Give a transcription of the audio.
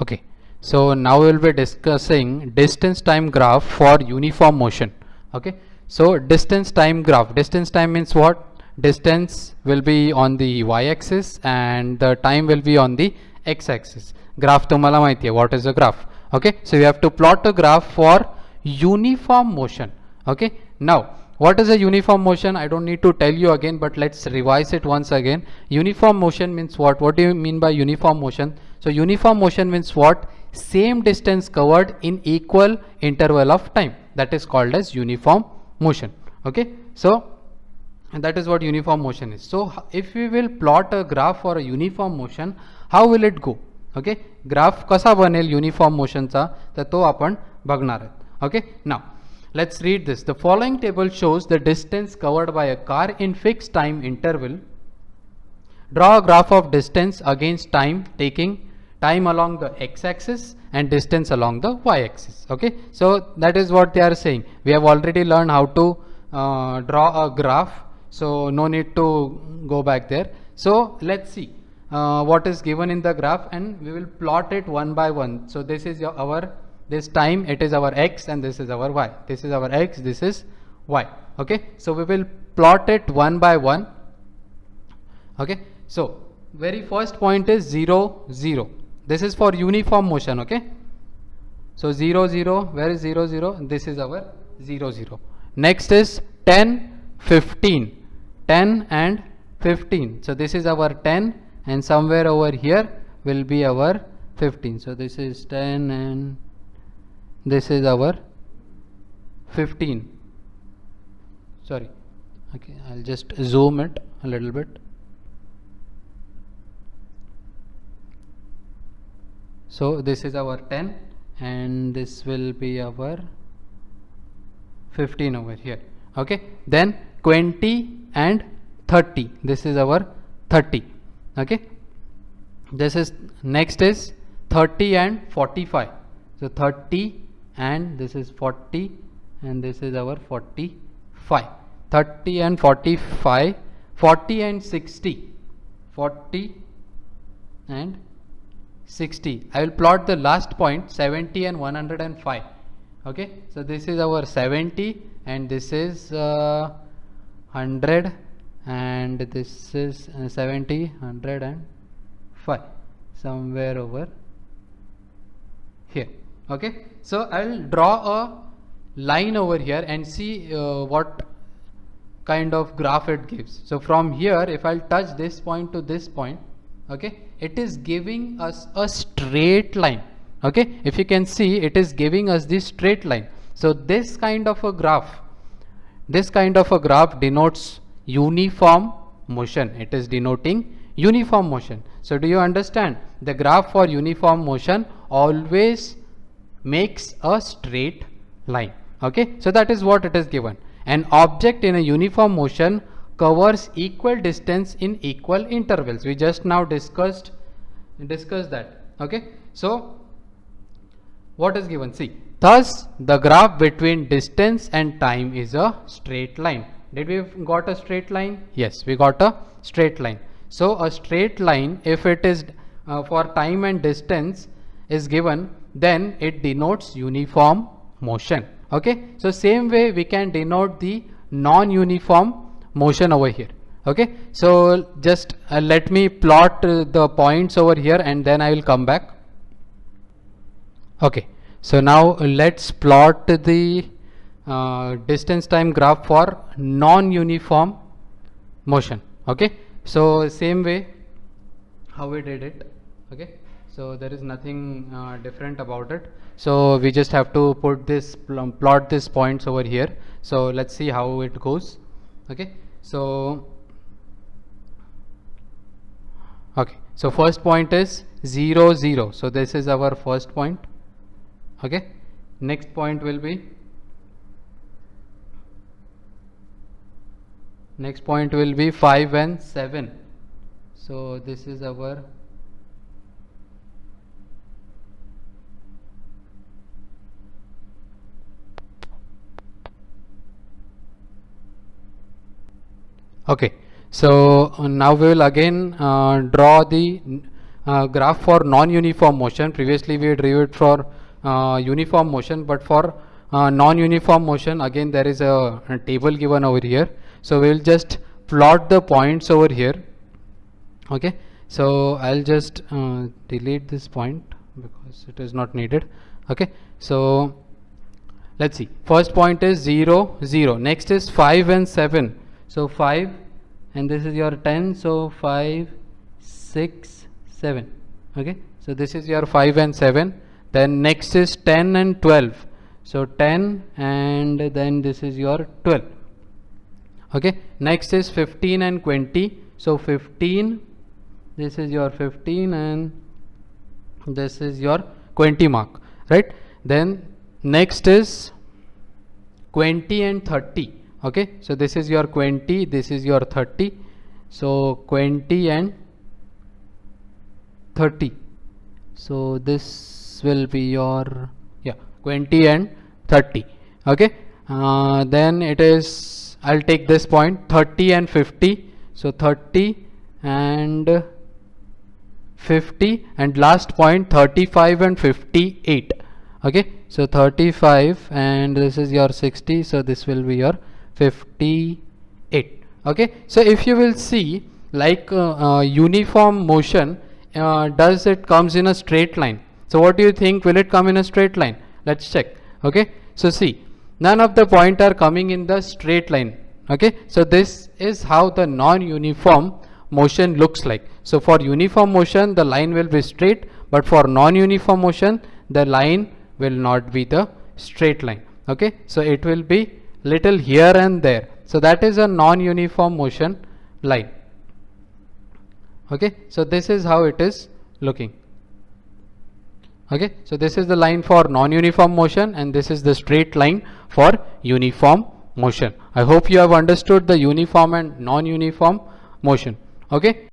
Okay, so now we will be discussing distance time graph for uniform motion. Okay, so distance time graph. Distance time means what? Distance will be on the y-axis and the time will be on the x-axis. Graph तुम्हाला माहिती आहे, what is a graph? Okay, so you have to plot a graph for uniform motion. Okay, now what is a uniform motion? I don't need to tell you again, but let's revise it once again. Uniform motion means what? What do you mean by uniform motion? So uniform motion means what? Same distance covered in equal interval of time. That is called as uniform motion. Okay, so and that is what uniform motion is. So if we will plot a graph for a uniform motion, how will it go? Okay, graph कसा बनेल uniform motion चा, तर तो आपण बघणार आहोत. Okay, now let's read this. The following table shows the distance covered by a car in fixed time interval. Draw a graph of distance against time, taking time along the x-axis and distance along the y-axis. Okay, so that is what they are saying. We have already learned how to draw a graph, so no need to go back there. So let's see what is given in the graph, and we will plot it one by one. So this is our this time, it is our x, and this is our y. This is our x, this is y. Okay, so we will plot it one by one. Okay, so very first point is 0 0. This is for uniform motion. Okay, so 0 0, where is 0 0? This is our 0 0. Next is 10 15, 10 and 15. So this is our 10, and somewhere over here will be our 15. So this is 10 and this is our 15. Sorry, okay, I'll just zoom it a little bit. So this is our 10 and this will be our 15 over here. Okay, then 20 and 30. This is our 30. Okay, this is next is 30 and 45. So 30 and this is 40 and this is our 45. 30 and 45, 40 and 60, 40 and 60. I will plot the last point 70 and 105. Okay, so this is our 70 and this is 100 and this is 70, 105, somewhere over here. Okay, so I'll draw a line over here and see what kind of graph it gives. So from here, if I'll touch this point to this point, okay, it is giving us a straight line. Okay, if you can see, it is giving us this straight line. So this kind of a graph denotes uniform motion. It is denoting uniform motion. So do you understand? The graph for uniform motion always makes a straight line. Okay, so that is what it is given. An object in a uniform motion covers equal distance in equal intervals. We just now discussed that. Okay, so what is given? See, thus the graph between distance and time is a straight line. Did we got a straight line? Yes, we got a straight line. So a straight line, if it is for time and distance is given, then it denotes uniform motion. Okay, so same way we can denote the non-uniform motion over here. Okay, so just let me plot the points over here and then I will come back. Okay, so now let's plot the distance time graph for non-uniform motion. Okay, so same way how we did it. Okay, so there is nothing different about it. So we just have to put this plot this points over here. So let's see how it goes. Okay, so first point is 0 0. So this is our first point. Okay, next point will be 5 and 7. So this is our okay. So now we will again draw the graph for non-uniform motion. Previously we drew it for uniform motion, but for non-uniform motion again there is a table given over here. So we will just plot the points over here. Okay, so I'll just delete this point because it is not needed. Okay, so let's see, first point is 0 0, next is 5 and 7, so 5 and this is your 10, so 5 6 7. Okay, so this is your 5 and 7. Then next is 10 and 12, so 10 and then this is your 12. Okay, next is 15 and 20, so 15, this is your 15 and this is your 20 mark, right? Then next is 20 and 30. Okay, so this is your 20, this is your 30, so 20 and 30, so this will be your 20 and 30. Okay, then it is, I'll take this point 30 and 50, so 30 and 50, and last point 35 and 58. Okay, so 35 and this is your 60, so this will be your 58. Okay, so if you will see, like uniform motion, does it comes in a straight line? So what do you think, will it come in a straight line? Let's check. Okay, so see, none of the point are coming in the straight line. Okay, so this is how the non-uniform motion looks like. So for uniform motion the line will be straight, but for non-uniform motion the line will not be the straight line. Okay, so it will be little here and there, so that is a non-uniform motion line. Okay, so this is how it is looking. Okay, so this is the line for non-uniform motion and this is the straight line for uniform motion. I hope you have understood the uniform and non-uniform motion. Okay.